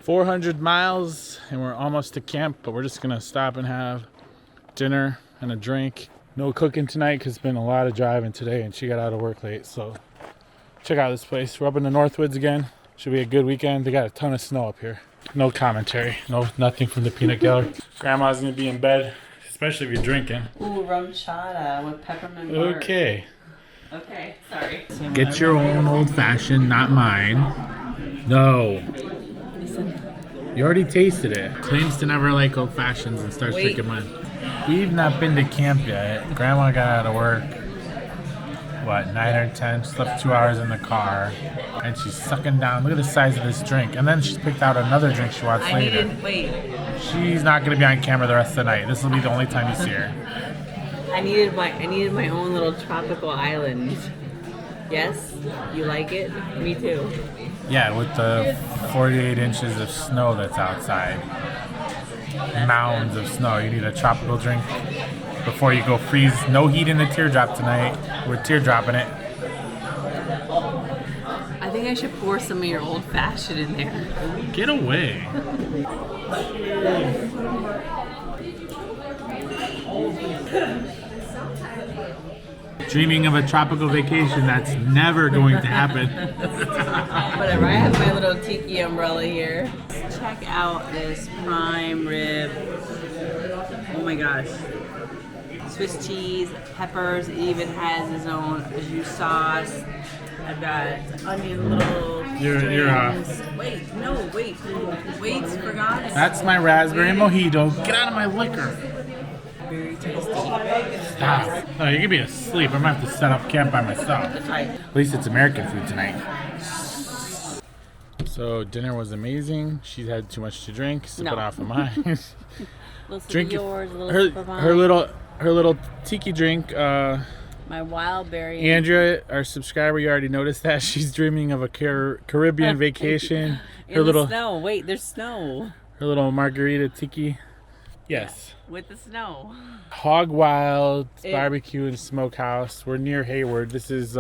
400 miles and we're almost to camp, but we're just gonna stop and have dinner and a drink. No cooking tonight because it's been a lot of driving today and she got out of work late. So check out this place. We're up in the Northwoods again. Should be a good weekend. They got a ton of snow up here. No commentary. Nothing from the peanut gallery. Grandma's gonna be in bed, especially if you're drinking. Ooh, rum chata with peppermint bark. Okay. Okay, sorry. Get your own old fashioned, not mine. No. You already tasted it. Claims to never like old fashions and starts drinking mine. We've not been to camp yet. Grandma got out of work, what, 9 or 10? Slept 2 hours in the car. And she's sucking down. Look at the size of this drink. And then she's picked out another drink she wants later. She's not going to be on camera the rest of the night. This will be the only time you see her. I needed my own little tropical island. Yes? You like it? Me too. Yeah, with the 48 inches of snow that's outside. Mounds of snow. You need a tropical drink before you go freeze. No heat in the Teardrop tonight. We're teardropping it. I think I should pour some of your old fashioned in there. Get away. Dreaming of a tropical vacation that's never going to happen. Whatever, I have my little tiki umbrella here. Check out this prime rib. Oh my gosh. Swiss cheese, peppers, it even has its own jus sauce. I've got onion little strings. Wait, forgot. That's my raspberry mojito. Get out of my liquor. Very tasty. Stop. Oh, you're gonna be asleep. I'm gonna have to set up camp by myself. At least it's American food tonight. So dinner was amazing. She's had too much to drink. Sip it off of mine. Drink yours, her little tiki drink. My wild berry. Andrea, our subscriber, you already noticed that she's dreaming of a Caribbean vacation. In the snow. Wait, there's snow. Her little margarita tiki. Yes. Yeah, with the snow. Hog Wild Barbecue and Smokehouse. We're near Hayward. This is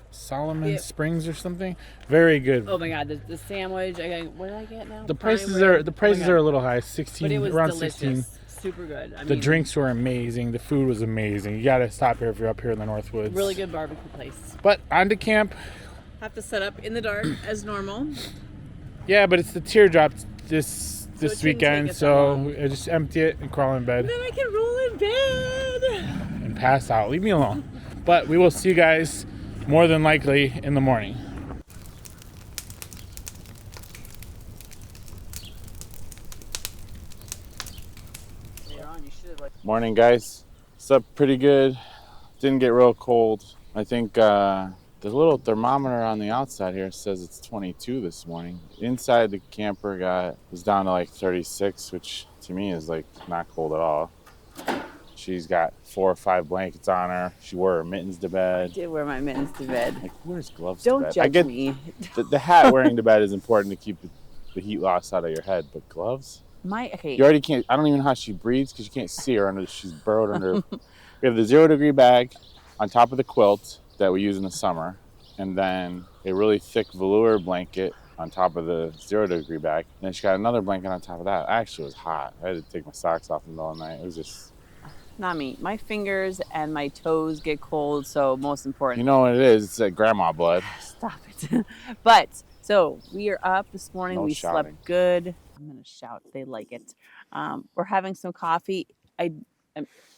Solomon Springs or something. Very good. Oh my God, the sandwich. What did I get now? The prices are a little high. 16, but it was around delicious. 16. Super good. The drinks were amazing. The food was amazing. You got to stop here if you're up here in the Northwoods. Really good barbecue place. But on to camp. Have to set up in the dark as normal. Yeah, but it's the Teardrop this weekend, so I just empty it and crawl in bed. And then I can roll in bed and pass out. Leave me alone. But we will see you guys more than likely in the morning. Morning, guys. It's up pretty good. Didn't get real cold. I think the little thermometer on the outside here says it's 22 this morning. Inside the camper was down to like 36, which to me is like not cold at all. She's got 4 or 5 blankets on her. She wore her mittens to bed. I did wear my mittens to bed. Like, who wears gloves to bed? Don't judge me. The hat wearing to bed is important to keep the heat loss out of your head, but gloves? You already can't. I don't even know how she breathes because you can't see her she's burrowed under. We have the 0-degree bag on top of the quilt that we use in the summer, and then a really thick velour blanket on top of the 0-degree bag. And then she got another blanket on top of that. Actually, it was hot. I had to take my socks off in the middle of the night. It was just... Not me. My fingers and my toes get cold, so most important. You know what it is? It's that grandma blood. Stop it. But, so, we are up this morning. We shouting. Slept good. I'm going to shout. They like it. We're having some coffee.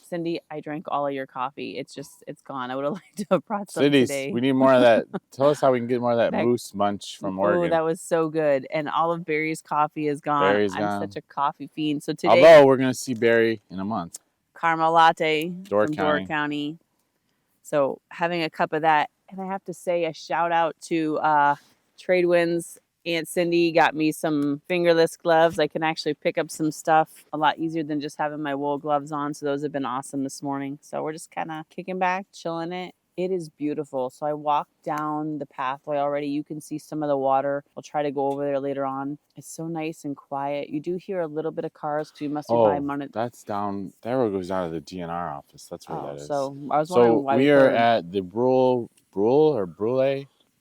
Cindy, I drank all of your coffee. It's gone. I would have liked to have brought some today. We need more of that. Tell us how we can get more of that moose munch from Oregon. Oh, that was so good. And Olive Berry's coffee is gone. I'm such a coffee fiend. So today, although we're going to see Barry in a month. Caramel latte from Door County. So having a cup of that. And I have to say a shout out to Tradewinds. Aunt Cindy got me some fingerless gloves. I can actually pick up some stuff a lot easier than just having my wool gloves on. So those have been awesome this morning. So we're just kind of kicking back, chilling it. It is beautiful. So I walked down the pathway already. You can see some of the water. I'll try to go over there later on. It's so nice and quiet. You do hear a little bit of cars because you must be by Monday. That's down. That road goes down to the DNR office. That's where that is. So I was wondering why we are at the Brule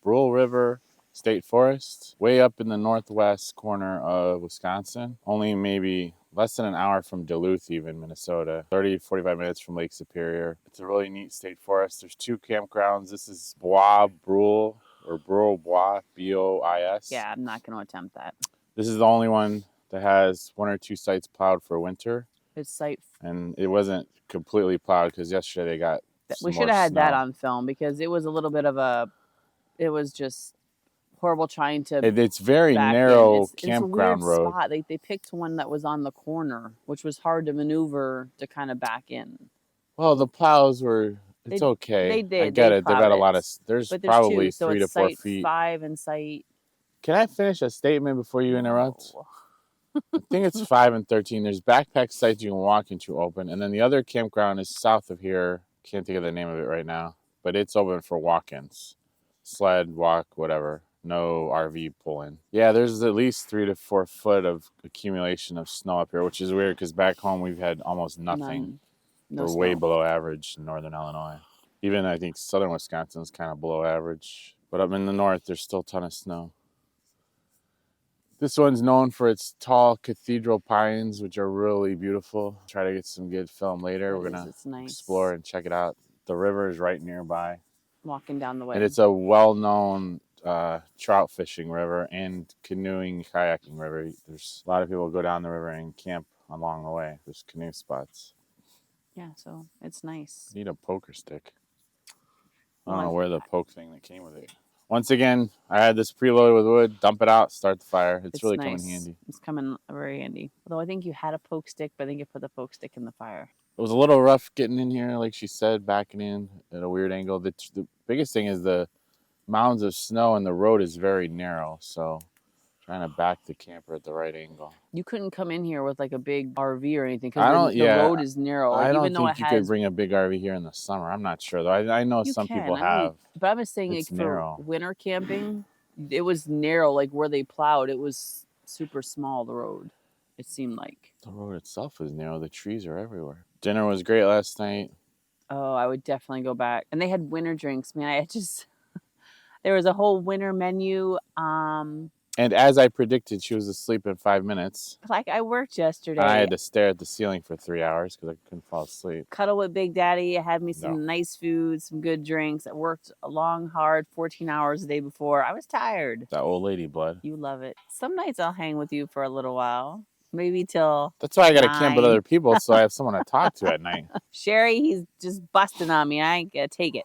River State Forest, way up in the northwest corner of Wisconsin. Only maybe less than an hour from Duluth, even Minnesota. 30 to 45 minutes from Lake Superior. It's a really neat state forest. There's 2 campgrounds. This is Brule Bois, B-O-I-S. Yeah, I'm not going to attempt that. This is the only one that has 1 or 2 sites plowed for winter. It's site. And it wasn't completely plowed because yesterday they got We should have had that on film because it was a little bit of a. It was just horrible trying to. It's very narrow campground it's a weird road. Spot. They picked one that was on the corner, which was hard to maneuver to kind of back in. Well, the plows were. It's okay. They did. I get it. They've got a lot of. There's probably 2, so 3 to 4 feet. 5 and site. Can I finish a statement before you interrupt? I think it's 5 and 13. There's backpack sites you can walk into open, and then the other campground is south of here. Can't think of the name of it right now, but it's open for walk-ins, sled, walk, whatever. No RV pulling. Yeah, there's at least 3 to 4 foot of accumulation of snow up here, which is weird because back home we've had almost nothing. No We're snow. way below average in northern Illinois. Even I think southern Wisconsin is kind of below average, but up in the north there's still a ton of snow. This one's known for its tall cathedral pines, which are really beautiful. Try to get some good film later. We're going to explore and check it out. The river is right nearby. Walking down the way. And it's a well-known trout fishing river and canoeing, kayaking river. There's a lot of people who go down the river and camp along the way. There's canoe spots. Yeah, so it's nice. Need a poker stick. I don't know where the poke thing that came with it. Once again, I had this preloaded with wood. Dump it out, start the fire. It's really nice. coming handy. It's coming very handy. Although I think you had a poke stick, but I think you put the poke stick in the fire. It was a little rough getting in here, like she said, backing in at a weird angle. The biggest thing is the mounds of snow and the road is very narrow, so trying to back the camper at the right angle. You couldn't come in here with like a big RV or anything because the road is narrow. I don't think you could bring a big RV here in the summer. I'm not sure though. I know some people have. But I was saying like for winter camping, it was narrow. Like where they plowed, it was super small. The road, it seemed like. The road itself is narrow. The trees are everywhere. Dinner was great last night. Oh, I would definitely go back. And they had winter drinks, man. There was a whole winter menu. And as I predicted, she was asleep in 5 minutes. Like I worked yesterday. I had to stare at the ceiling for 3 hours because I couldn't fall asleep. Cuddle with Big Daddy. I had me some nice food, some good drinks. I worked long, hard, 14 hours a day before. I was tired. That old lady blood. You love it. Some nights I'll hang with you for a little while. Maybe till That's why I got to camp with other people so I have someone to talk to at night. Sherry, he's just busting on me. I ain't gonna take it.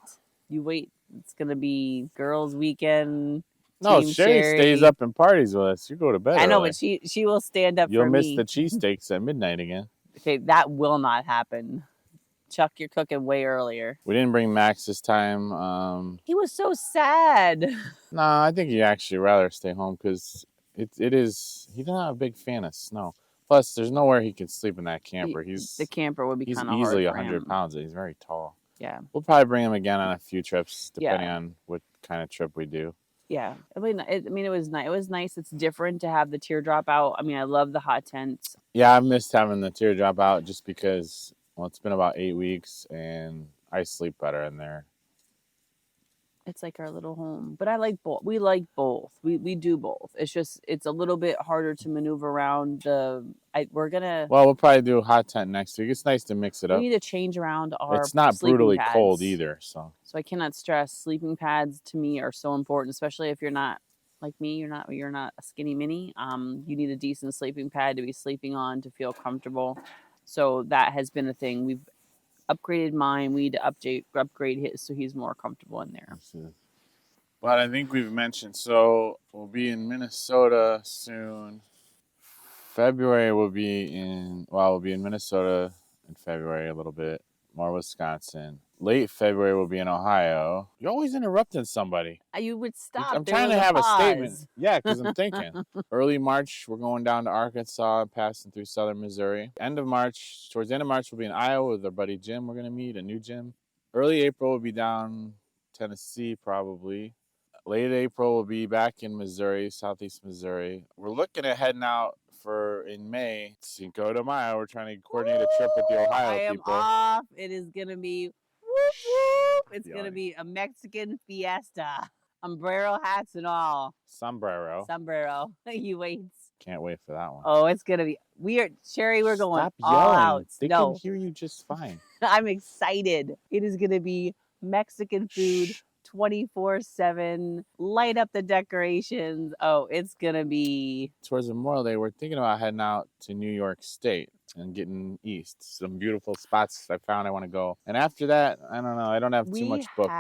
You wait. It's going to be girls' weekend. No, Sherry stays up and parties with us. You go to bed. I know, but she will stand up for me. You'll miss the cheesesteaks at midnight again. Okay, that will not happen. Chuck, you're cooking way earlier. We didn't bring Max this time. He was so sad. No, I think he'd actually rather stay home because he's not a big fan of snow. Plus, there's nowhere he can sleep in that camper. The camper would be kind of hard. He's easily for 100 him. pounds. He's very tall. Yeah. We'll probably bring him again on a few trips, depending on what kind of trip we do. Yeah. I mean, it was nice. It was nice. It's different to have the teardrop out. I mean, I love the hot tents. Yeah, I missed having the teardrop out just because, well, it's been about 8 weeks and I sleep better in there. It's like our little home. But I like both. We like both. We do both. It's just, it's a little bit harder to maneuver around we'll probably do a hot tent next week. It's nice to mix it up. We need to change around our It's not brutally cold either. So I cannot stress, sleeping pads to me are so important, especially if you're not like me, you're not a skinny mini. You need a decent sleeping pad to be sleeping on to feel comfortable. So that has been a thing. We've upgraded mine. We need to upgrade his so he's more comfortable in there. But I think we've mentioned, so we'll be in Minnesota soon. February we'll be in Minnesota in February a little bit. More Wisconsin. Late February we'll be in Ohio. You're always interrupting somebody. You would stop. I'm trying to have a statement. Yeah, because I'm thinking. Early March, we're going down to Arkansas and passing through southern Missouri. Towards the end of March, we'll be in Iowa with our buddy Jim. We're going to meet a new Jim. Early April, we'll be down Tennessee probably. Late April, we'll be back in Missouri, southeast Missouri. We're looking at heading out in May, Cinco de Mayo. We're trying to coordinate a trip with the Ohio people. I am off. It is going to be, whoop, whoop. It's going to be a Mexican fiesta. Umbrero hats and all. Sombrero. Sombrero. You wait. Can't wait for that one. Oh, it's gonna be. Sherry, we're going Stop all yelling. out. They No, can hear you just fine. I'm excited. It is gonna be Mexican food. Shh. 24/7, light up the decorations. Oh, it's gonna be Towards Memorial Day, we're thinking about heading out to New York State and getting east. Some beautiful spots I found I want to go. And after that, I don't know. I don't have too much booked.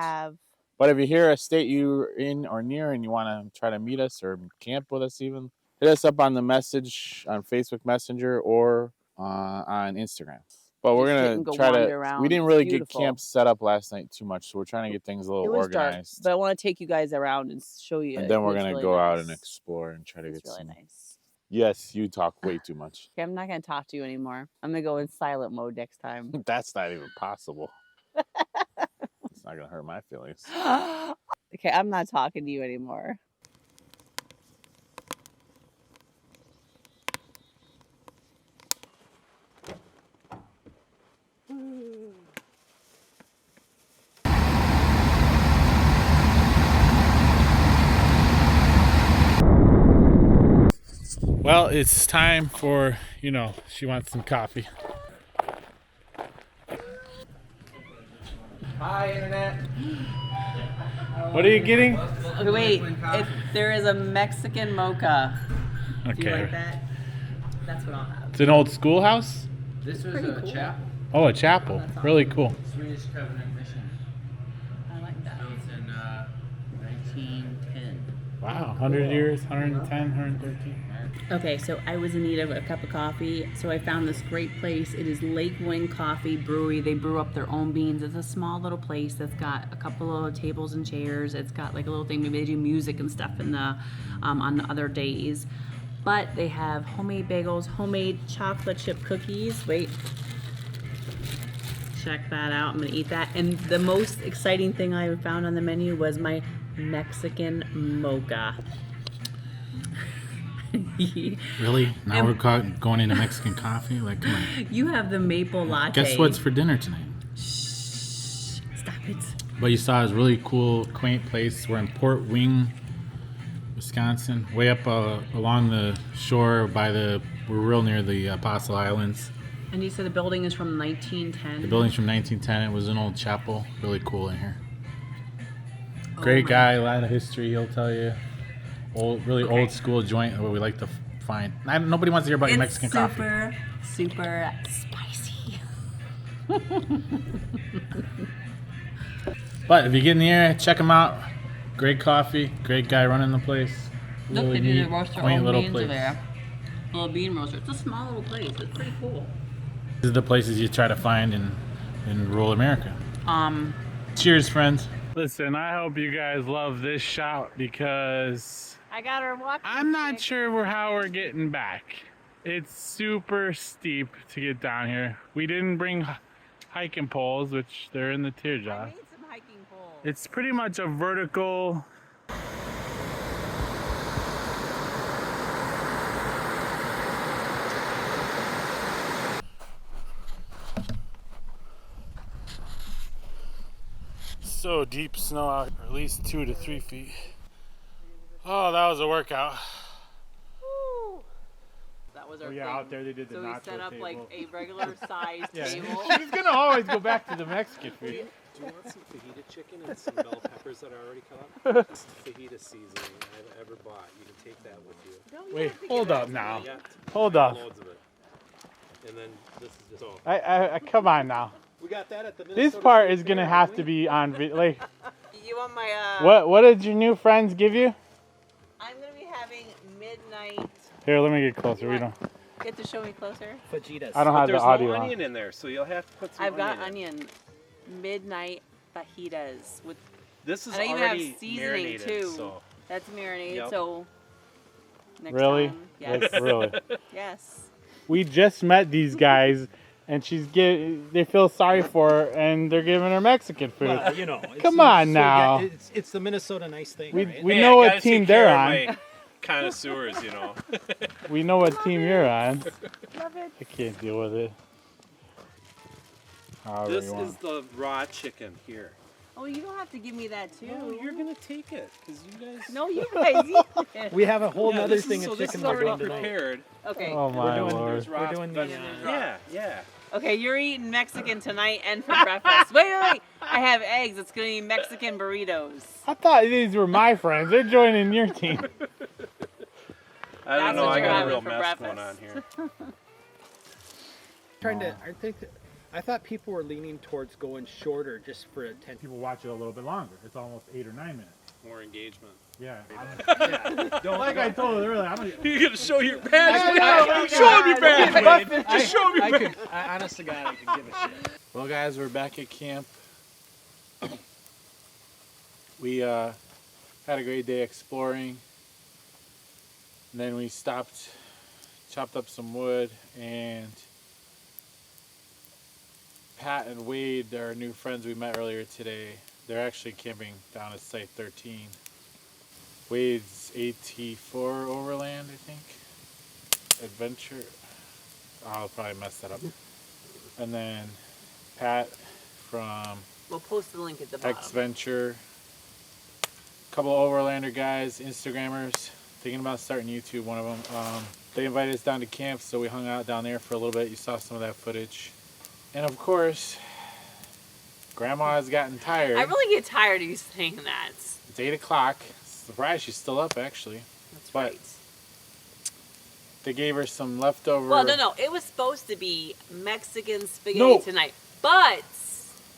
But if you hear a state you're in or near and you want to try to meet us or camp with us even, hit us up on the message on Facebook Messenger or on Instagram. But we're going to try to, we didn't really get camp set up last night too much, so we're trying to get things a little organized. Dark, but I want to take you guys around and show you. And then we're going to go out and explore and try to get really some. Nice. Yes, you talk way too much. Okay, I'm not going to talk to you anymore. I'm going to go in silent mode next time. That's not even possible. It's not going to hurt my feelings. Okay, I'm not talking to you anymore. Well, it's time for, she wants some coffee. Hi, Internet. What are you getting? Okay, wait. There is a Mexican mocha. Okay. Do you like that? That's what I'll have. It's an old schoolhouse? This was a chapel. Oh, a chapel. Really cool. Swedish Covenant Mission. I like that. Built in 1910. Wow, 100 years, 110, 113. Okay, so I was in need of a cup of coffee, so I found this great place. It is Lake Wing Coffee Brewery. They brew up their own beans. It's a small little place that's got a couple of tables and chairs. It's got like a little thing. Maybe they do music and stuff in the on the other days. But they have homemade bagels, homemade chocolate chip cookies. Wait. Check that out. I'm gonna eat that. And the most exciting thing I found on the menu was my Mexican mocha. Really? Now we're going into Mexican coffee? Like, come on. You have the maple latte. Guess what's for dinner tonight? Shh. Stop it. But you saw this really cool, quaint place. We're in Port Wing, Wisconsin. Way up along the shore we're real near the Apostle Islands. And you said the building is from 1910? The building's from 1910. It was an old chapel. Really cool in here. Great guy, a lot of history, he'll tell you. Old school joint where we like to find. Nobody wants to hear about your Mexican coffee. Super spicy. But if you get in the area, check him out. Great coffee, great guy running the place. Look, Really they do neat, the roast their quaint own little beans place. there. Little bean roaster. It's a small little place. It's pretty cool. These are the places you try to find in rural America. Cheers, friends. Listen, I hope you guys love this shot because I got her walking. I'm not sure how we're getting back. It's super steep to get down here. We didn't bring hiking poles, which they're in the Teardrop. I made some hiking poles. It's pretty much a vertical. So deep snow out, or at least 2 to 3 feet. Oh, that was a workout. Woo. That was our thing. Out there they did the so we nacho set up table. like a regular sized table. She's gonna always go back to the Mexican food. Do you want some fajita chicken and some bell peppers that are already cut up? It's the fajita seasoning I've ever bought. You can take that with you. No, you Wait, have to hold give up it. now. Yeah, Hold up. loads of it. And then this is just all. I come on now. We got that at the This Minnesota part State is gonna Fair, have didn't to we? be on like. You want my What did your new friends give you? I'm gonna be having midnight. Here, let me get closer. We You don't. Get to show me closer. Fajitas. I don't But have the there's audio no on. onion in there, so you'll have to put some I've got onion in. onion. Midnight fajitas with This is and I even already have seasoning marinated, too. so That's marinated. Yep. So next Really? time, yes, Like, really? yes. We just met these guys, and they feel sorry for her, and they're giving her Mexican food. well, you know. Come on now. It's the Minnesota nice thing, We right? we know what team they're on. Connoisseurs, you know. We know what team you're on. Love it. I can't deal with it. However This you want. is the raw chicken here. Oh, you don't have to give me that too. No, you're gonna take it because you guys. No, you guys eat it. We have a whole Yeah, nother this thing is, of so this chicken is we're already doing tonight. prepared. Okay. Oh my We're lord. doing the Yeah. Okay, you're eating Mexican tonight and for breakfast. Wait. I have eggs. It's gonna be Mexican burritos. I thought these were my friends. They're joining your team. I don't That's know. what I you're got a having real for mess breakfast. going on here. I thought people were leaning towards going shorter just for attention. People watch it a little bit longer. It's almost 8 or 9 minutes. More engagement. Yeah. Don't Like I told you earlier, I'm gonna. You're gonna show your badge. Show him your badge. Just show me your badge. Honest to God, I could give a shit. Well, guys, we're back at camp. We had a great day exploring. And then we stopped, chopped up some wood, and Pat and Wade, our new friends we met earlier today, they're actually camping down at Site 13. Wade's AT4 Overland, I think. Adventure. I'll probably mess that up. And then Pat from We'll post the link at the bottom. X Venture. A couple of Overlander guys, Instagrammers, thinking about starting YouTube, one of them. They invited us down to camp, so we hung out down there for a little bit. You saw some of that footage. And of course, Grandma has gotten tired. I really get tired of you saying that. It's 8 o'clock. Surprised she's still up, actually. That's But right. they gave her some leftover... Well, no. It was supposed to be Mexican spaghetti No. tonight. But...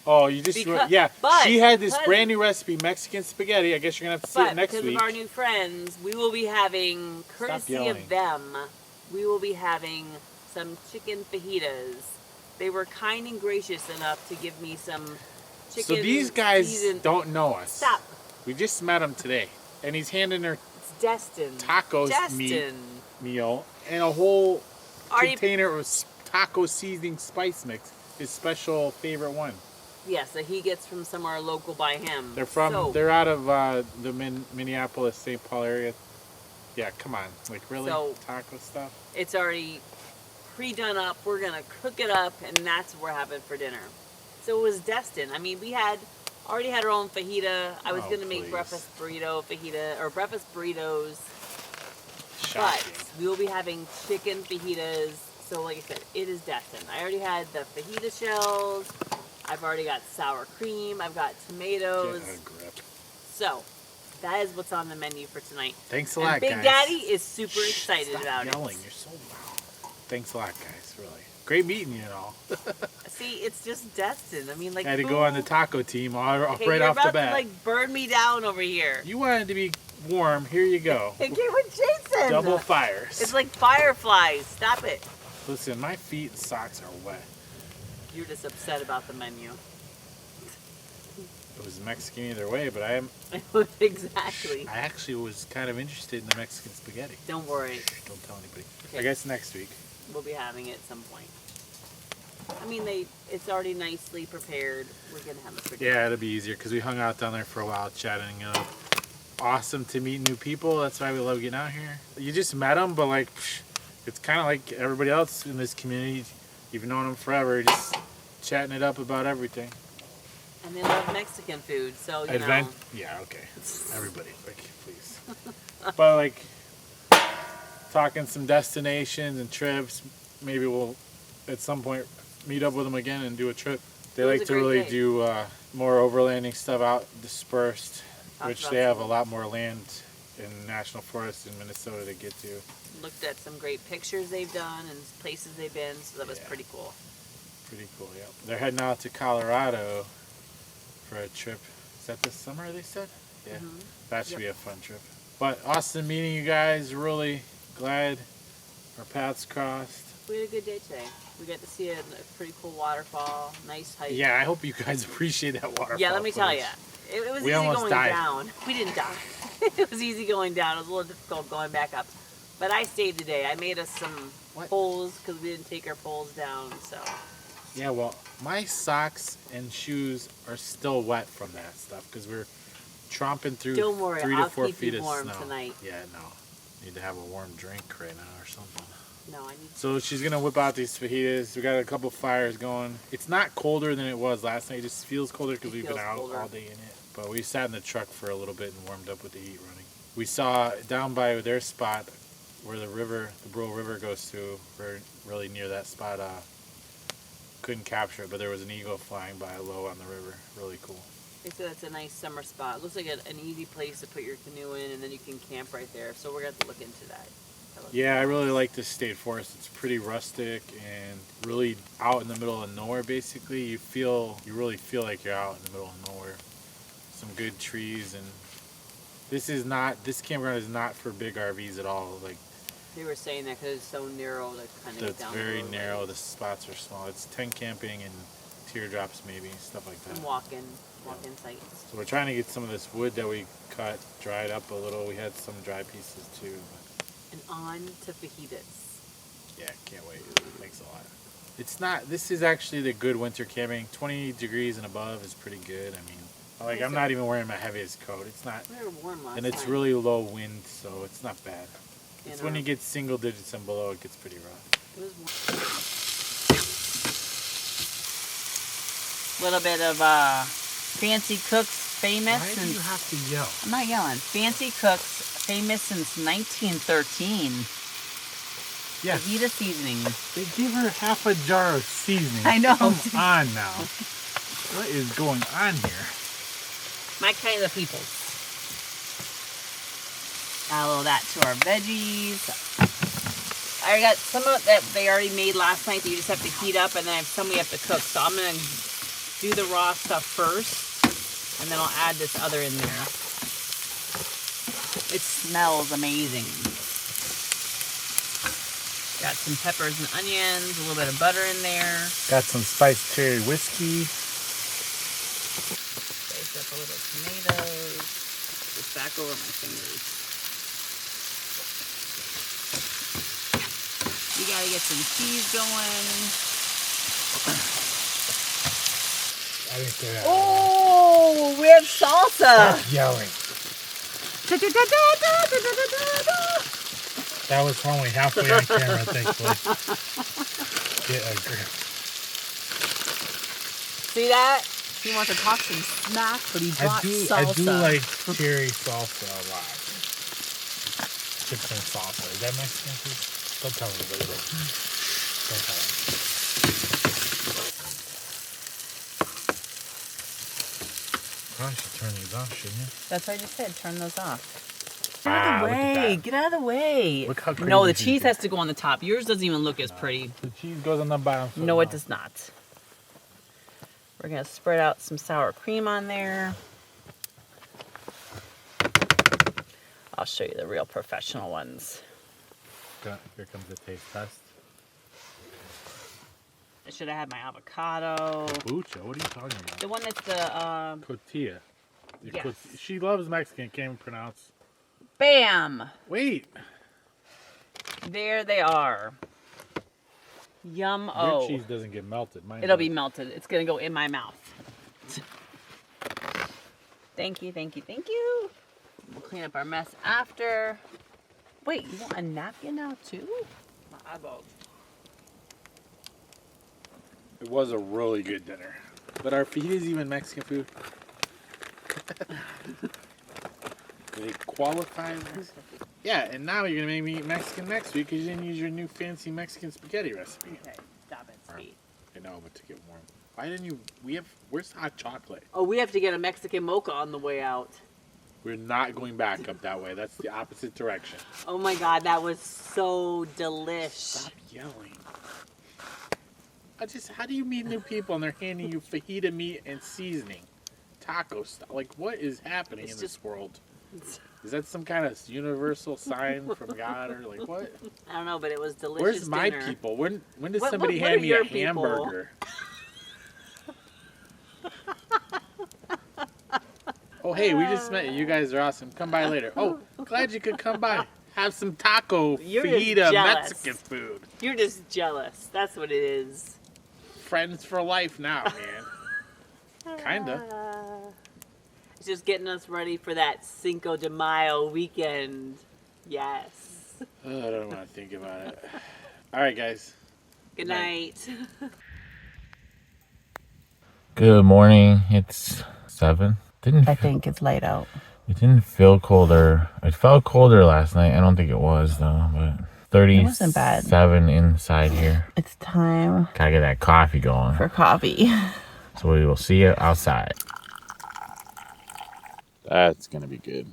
Oh, you just... Because- yeah, but- she had this because- brand new recipe, Mexican spaghetti. I guess you're going to have to see it But next because week. of our new friends, we will be having, courtesy yelling. of them, we will be having some chicken fajitas. They were kind and gracious enough to give me some chicken. So these guys seasoned- don't know us. Stop. We just met him today. And he's handing her It's destined. tacos meat Destined. meal and a whole Already- container of taco seasoning spice mix. His special favorite one. Yes, that he gets from somewhere local by him. They're they're out of the Minneapolis, St. Paul area. Yeah, come on. Like, really? So- Taco stuff? It's already pre-done up. We're going to cook it up, and that's what we're having for dinner. So it was destined. I mean, we already had our own fajita. I was Oh, going to make please. breakfast burrito fajita, or breakfast burritos. Shocking. But we will be having chicken fajitas. So like I said, it is destined. I already had the fajita shells. I've already got sour cream. I've got tomatoes. Get a grip. So that is what's on the menu for tonight. Thanks a And lot, Big guys. Daddy is super Shh, excited stop about yelling. it. You're so loud. Thanks a lot, guys. Really. Great meeting you and all. See, it's just destined. I mean, like I had to go on the who- taco team Okay, right you're off about the bat. to like burn me down over here. You wanted to be warm. Here you go. Hey, get with Jason. Double fires. It's like fireflies. Stop it. Listen, my feet and socks are wet. You're just upset about the menu. It was Mexican either way, but I Exactly. actually was kind of interested in the Mexican spaghetti. Don't worry. Don't tell anybody. Okay. I guess next week. We'll be having it at some point. I mean, it's already nicely prepared. We're gonna have a pretty. Yeah, it'll be easier because we hung out down there for a while chatting. Awesome to meet new people. That's why we love getting out here. You just met them, but like, it's kind of like everybody else in this community. You've known them forever, just chatting it up about everything. And they love Mexican food, so you know. Yeah, okay. Everybody, like, please. But like, talking some destinations and trips. Maybe we'll at some point meet up with them again and do a trip. They It was like a to great really day. do more overlanding stuff out dispersed, Talked which about they have a some- lot more land in national forests in Minnesota to get to. Looked at some great pictures they've done and places they've been, so that was Yeah. pretty cool. Pretty cool, yeah. They're heading out to Colorado for a trip. Is that this summer, they said? Yeah. Mhm. That should Yep. be a fun trip. But awesome meeting you guys. Really glad our paths crossed. We had a good day today. We got to see a pretty cool waterfall, nice hike. Yeah, I hope you guys appreciate that waterfall. Yeah, let me tell footage. you, it was We easy almost going died. down. We didn't die. It was easy going down. It was a little difficult going back up. But I stayed today. I made us some poles because we didn't take our poles down. So Yeah, well, my socks and shoes are still wet from that stuff because we're tromping through Don't worry, 3 I'll to 4 keep feet you of warm snow. tonight. Yeah, no. Need to have a warm drink right now or something. No, I need. So she's gonna whip out these fajitas. We got a couple fires going. It's not colder than it was last night. It just feels colder because we've been out all day in it. But we sat in the truck for a little bit and warmed up with the heat running. We saw down by their spot where the river, the Brule River goes through. We're really near that spot. Couldn't capture it, but there was an eagle flying by low on the river. Really cool. They said that's a nice summer spot. It looks like an easy place to put your canoe in, and then you can camp right there. So we're gonna have to look into that. Yeah, I really like this state forest. It's pretty rustic and really out in the middle of nowhere. Basically, you really feel like you're out in the middle of nowhere. Some good trees, and this campground is not for big RVs at all. Like they were saying that because it's so narrow, that kind of it's very narrow. The spots are small. It's tent camping and teardrops, maybe stuff like that. And walk-in sites. So we're trying to get some of this wood that we cut dried up a little. We had some dry pieces too. And on to fajitas. Yeah, can't wait. It makes a lot. It's not. This is actually the good winter camping. 20 degrees and above is pretty good. I mean, like I'm not even wearing my heaviest coat. It's not. We were warm last And it's time. really low wind, so it's not bad. It's when you get single digits and below, it gets pretty rough. It was warm. Little bit of Fancy Cooks famous. Why do you have to yell? I'm not yelling. Fancy Cooks famous since 1913. Yes. Fajita seasoning. They gave her half a jar of seasoning. I know. Come on now. What is going on here? My kind of people. Add a little of that to our veggies. I got some of that they already made last night that you just have to heat up, and then I have some we have to cook. So I'm going to do the raw stuff first, and then I'll add this other in there. It smells amazing. Got some peppers and onions, a little bit of butter in there. Got some spiced cherry whiskey. Slice up a little tomatoes. Just back over my fingers. You gotta get some cheese going. I didn't say that. Oh, we have salsa. Stop yelling. That was only halfway on camera, thankfully. Get a grip. See that? He wants to talk some smack, but he brought salsa. I do like cherry salsa a lot. Chips and salsa. Is that Mexican food? Don't tell anybody. Don't tell them. Probably should turn these off, shouldn't you? That's what I just said. Turn those off. Wow, Get out of the way. Get out of the way. Look how crazy No, the this cheese is. has to go on the top. Yours doesn't even look as pretty. The cheese goes on the bottom. So No, it does not. We're going to spread out some sour cream on there. I'll show you the real professional ones. Here comes the taste test. I should have had my avocado. Bucha, what are you talking about? The one that's the, Cotilla. Yes. She loves Mexican, can't even pronounce. bam! Wait. There they are. Yum-o. Your cheese doesn't get melted. Mine It'll does. be melted. It's going to go in my mouth. Thank you, thank you, thank you. We'll clean up our mess after. Wait, you want a napkin now too? My eyeball. It was a really good dinner. But are fajitas even Mexican food? They qualify as Mexican? Yeah, and now you're going to make me eat Mexican next week because you didn't use your new fancy Mexican spaghetti recipe. Okay, stop it, sweet. I know, but to get warm. Why didn't you... Where's hot chocolate? Oh, we have to get a Mexican mocha on the way out. We're not going back up that way. That's the opposite direction. Oh my god, that was so delish. Stop yelling. How do you meet new people and they're handing you fajita meat and seasoning? Taco stuff. Like, what is happening in this world? Is that some kind of universal sign from God or like what? I don't know, but it was delicious. Where's my dinner. people? When does What somebody are hand me your a people? hamburger? Oh, hey, we just met you. You guys are awesome. Come by later. Oh, glad you could come by. Have some taco, You're just fajita, jealous. Mexican food. You're just jealous. That's what it is. Friends for life now, man. Kinda. It's just getting us ready for that Cinco de Mayo weekend. Yes. Oh, I don't want to think about it. All right, guys. Good night. Good morning. It's 7. I think it's light out. It didn't feel colder. It felt colder last night. I don't think it was though, but 37 inside here. It's time Gotta get that coffee going. for coffee. So we will see you outside. That's gonna be good.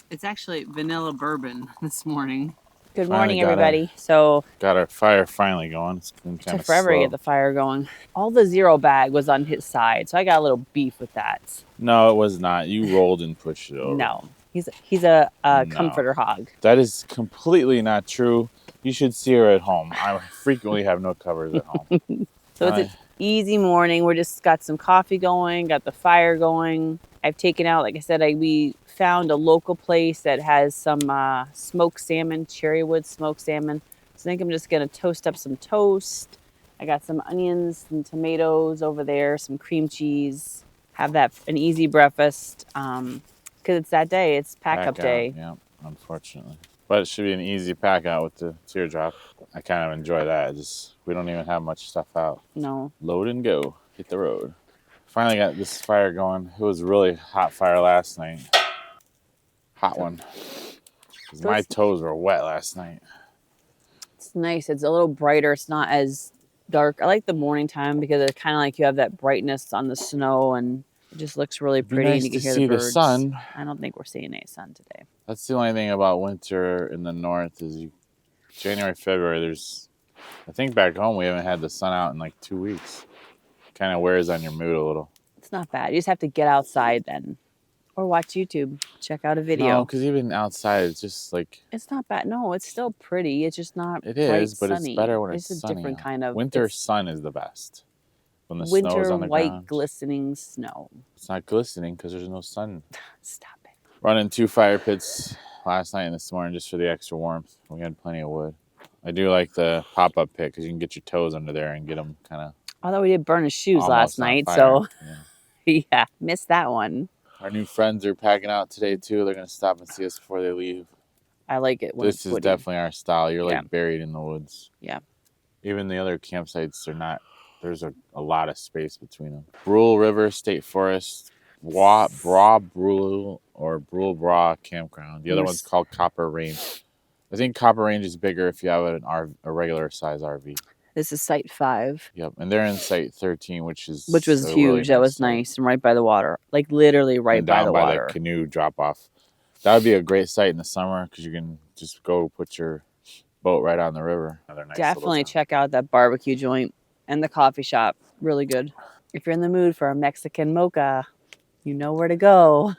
It's actually vanilla bourbon this morning. Good Finally morning, got everybody. So Got our fire finally going. It's been it kind took of forever to slow. get the fire going. All the zero bag was on his side, so I got a little beef with that. No, it was not. You rolled and pushed it over. No, he's a No. comforter hog. That is completely not true. You should see her at home. I frequently have no covers at home. So it's an easy morning. We're just got some coffee going, got the fire going. I've taken out, like I said, we found a local place that has some smoked salmon, cherrywood smoked salmon. So I think I'm just gonna toast up some toast. I got some onions and tomatoes over there, some cream cheese. Have that an easy breakfast because it's that day. It's pack up day. Yeah, unfortunately. But it should be an easy pack out with the teardrop. I kind of enjoy that. We don't even have much stuff out. No. Load and go. Hit the road. Finally got this fire going. It was really hot fire last night. Hot one. 'Cause my toes were wet last night. It's nice. It's a little brighter. It's not as dark. I like the morning time because it's kind of like you have that brightness on the snow and it just looks really pretty. Nice and you to can hear see the the birds. sun. I don't think we're seeing any sun today. That's the only thing about winter in the north is January, February, I think back home we haven't had the sun out in like 2 weeks. Kind of wears on your mood a little. It's not bad. You just have to get outside then or watch YouTube. Check out a video. No, because even outside it's just like... It's not bad. No, it's still pretty. It's just not It bright is, but sunny. it's better when it's a sunny different out. kind of... Winter sun is the best. When the winter snow's on the white ground. glistening snow. It's not glistening because there's no sun. Stop it. Running 2 fire pits last night and this morning just for the extra warmth. We had plenty of wood. I do like the pop-up pit because you can get your toes under there and get them kind of... Although we did burn his shoes last night, so yeah, missed that one. Our new friends are packing out today too. They're going to stop and see us before they leave. I like it when This it's is woody. definitely our style. You're Yeah. like buried in the woods. Yeah. Even the other campsites are not. There's a lot of space between them. Brule River State Forest, Brule campground. The other one's called Copper Range. I think Copper Range is bigger if you have a regular size RV. This is site 5. Yep, and they're in site 13, which was huge. Really that was site. Nice and right by the water, like literally right And by down the by water. the canoe drop off. That would be a great site in the summer because you can just go put your boat right on the river. Another nice Definitely little town. check out that barbecue joint and the coffee shop. Really good. If you're in the mood for a Mexican mocha, you know where to go.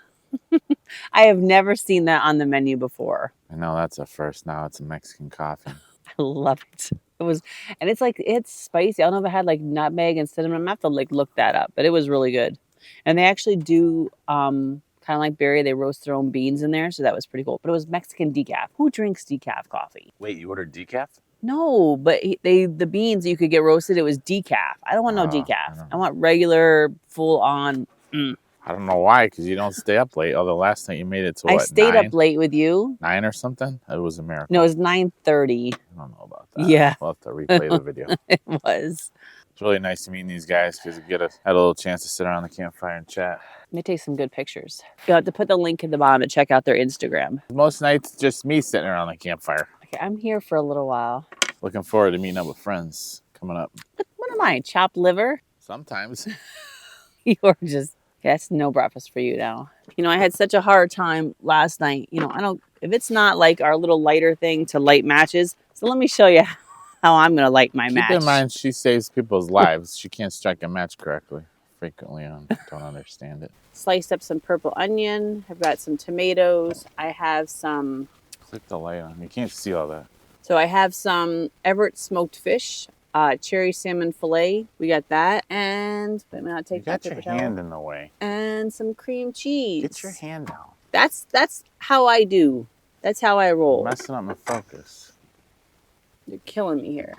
I have never seen that on the menu before. I know that's a first. Now it's a Mexican coffee. I love it. It was, and it's spicy. I don't know if it had like nutmeg and cinnamon. I'm gonna have to like look that up, but it was really good. And they actually do kind of like Barry. They roast their own beans in there, so that was pretty cool. But it was Mexican decaf. Who drinks decaf coffee? Wait, you ordered decaf? No, but the beans you could get roasted. It was decaf. I don't want no decaf. I want regular, full on. I don't know why, because you don't stay up late. Although last night you made it to I what? stayed 9? up late with you. 9 or something? It was a miracle. No, it was 9:30. I don't know about that. Yeah. We'll have to replay the video. It was. It's really nice to meet these guys because we had a little chance to sit around the campfire and chat. They take some good pictures. You'll have to put the link in the bottom to check out their Instagram. Most nights, just me sitting around the campfire. Okay, I'm here for a little while. Looking forward to meeting up with friends coming up. What am I? Chopped liver? Sometimes. You're just... That's no breakfast for you now. You know, I had such a hard time last night. You know, if it's not like our little lighter thing to light matches, so let me show you how I'm going to light my match. Keep in mind, she saves people's lives. She can't strike a match correctly. Frequently, I don't understand it. Sliced up some purple onion. I've got some tomatoes. I have some... Click the light on. You can't see all that. So I have some Everett smoked fish. Cherry salmon fillet, we got that, and let me not take You that got your paper hand towel. in the way. And some cream cheese. Get your hand down. That's how I do. That's how I roll. Messing up my focus. You're killing me here.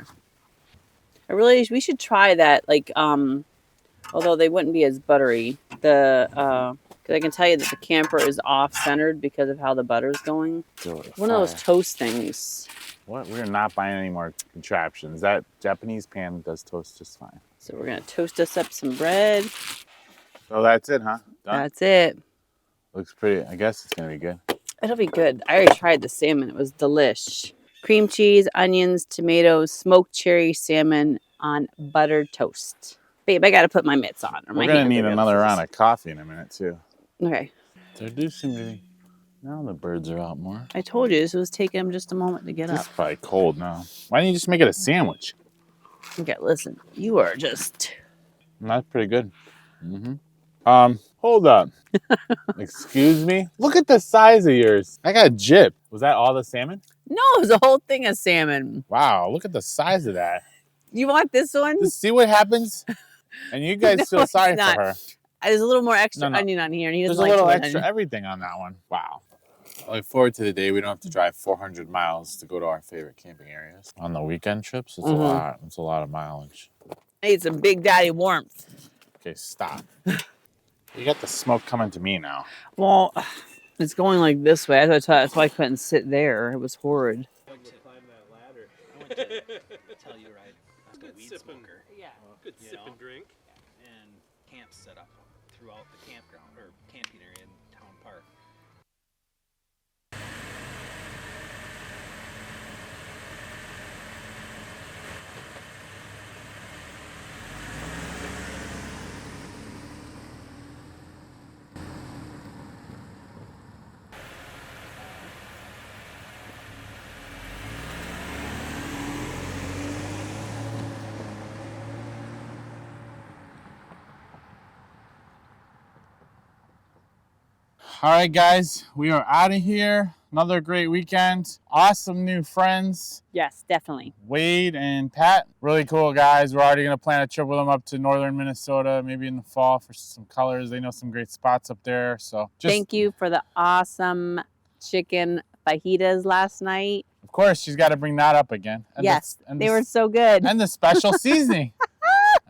We should try that. Like, although they wouldn't be as buttery, the Because I can tell you that the camper is off-centered because of how the butter's going. One of those toast things. What? We're not buying any more contraptions. That Japanese pan does toast just fine. So we're going to toast us up some bread. So that's it, huh? Done? That's it. Looks pretty. I guess it's going to be good. It'll be good. I already tried the salmon. It was delish. Cream cheese, onions, tomatoes, smoked cherry salmon on buttered toast. Babe, I got to put my mitts on. Or We're my going to hands need are another round of coffee in a minute, too. Okay. There do seem to be... Now the birds are out more. I told you this was taking them just a moment to get up. It's probably cold now. Why don't you just make it a sandwich? Okay, listen. You are just... That's pretty good. Hold up. Excuse me? Look at the size of yours. I got gypped. Was that all the salmon? No, it was a whole thing of salmon. Wow, look at the size of that. You want this one? Just see what happens? And you guys No, feel sorry it's for not. her. There's a little more extra No. onion on here, and he There's doesn't a like little too much extra onion. everything on that one. Wow. I look forward to the day we don't have to drive 400 miles to go to our favorite camping areas. On the weekend trips, it's a lot. It's a lot of mileage. I need some Big Daddy warmth. Okay, stop. You got the smoke coming to me now. Well, it's going like this way. That's why I couldn't sit there. It was horrid. I went to climb that ladder. I went to tell you right. That's a Good weed sipping. smoker. Yeah. Good You sip know? and drink. And camps set up throughout the campground or camping area in Town Park. All right, guys, we are out of here. Another great weekend. Awesome new friends, Yes, definitely. Wade and Pat. Really cool guys. We're already going to plan a trip with them up to northern Minnesota, maybe in the fall for some colors. They know some great spots up there. So just, Thank you for the awesome chicken fajitas last night. Of course, she's got to bring that up again. And Yes, and they were so good. And the special seasoning.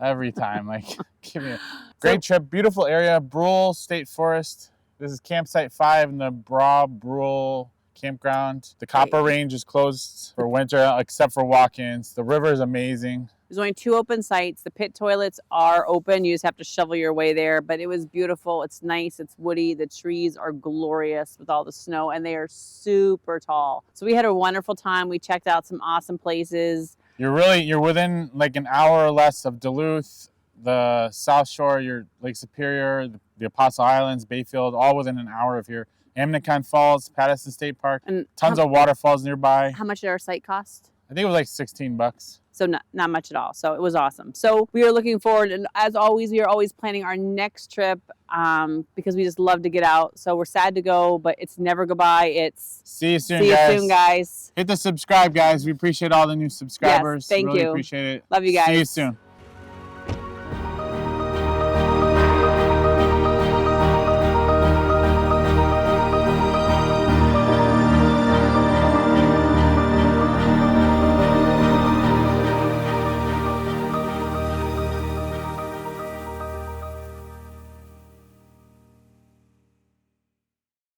Every time. Like, give me a great trip. Beautiful area. Brule State Forest. This is campsite 5 in the Brule campground. The Copper Range is closed for winter except for walk-ins. The river is amazing. There's only 2 open sites. The pit toilets are open. You just have to shovel your way there. But it was beautiful. It's nice. It's woody. The trees are glorious with all the snow, and they are super tall. So we had a wonderful time. We checked out some awesome places. You're within like an hour or less of Duluth, the South Shore, your Lake Superior, the Apostle Islands, Bayfield, all within an hour of here. Amnicon Falls, Patterson State Park, And tons of waterfalls nearby. how much did our site cost? I think it was like $16. So not much at all. So it was awesome. So we are looking forward, and as always, we are always planning our next trip because we just love to get out. So we're sad to go, but it's never goodbye. It's See you soon, see you guys. soon, guys. Hit the subscribe, guys. We appreciate all the new subscribers. thank really you. appreciate it. Love you guys. See you soon.